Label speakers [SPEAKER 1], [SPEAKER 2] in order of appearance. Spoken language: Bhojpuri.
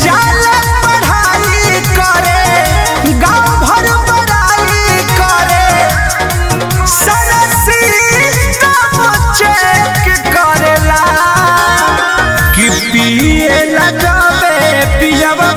[SPEAKER 1] जाला पढ़ाई करे गाँव भर बड़ाई करे सारा सिस्टम चेक करेला कि पिए लगावे पियावा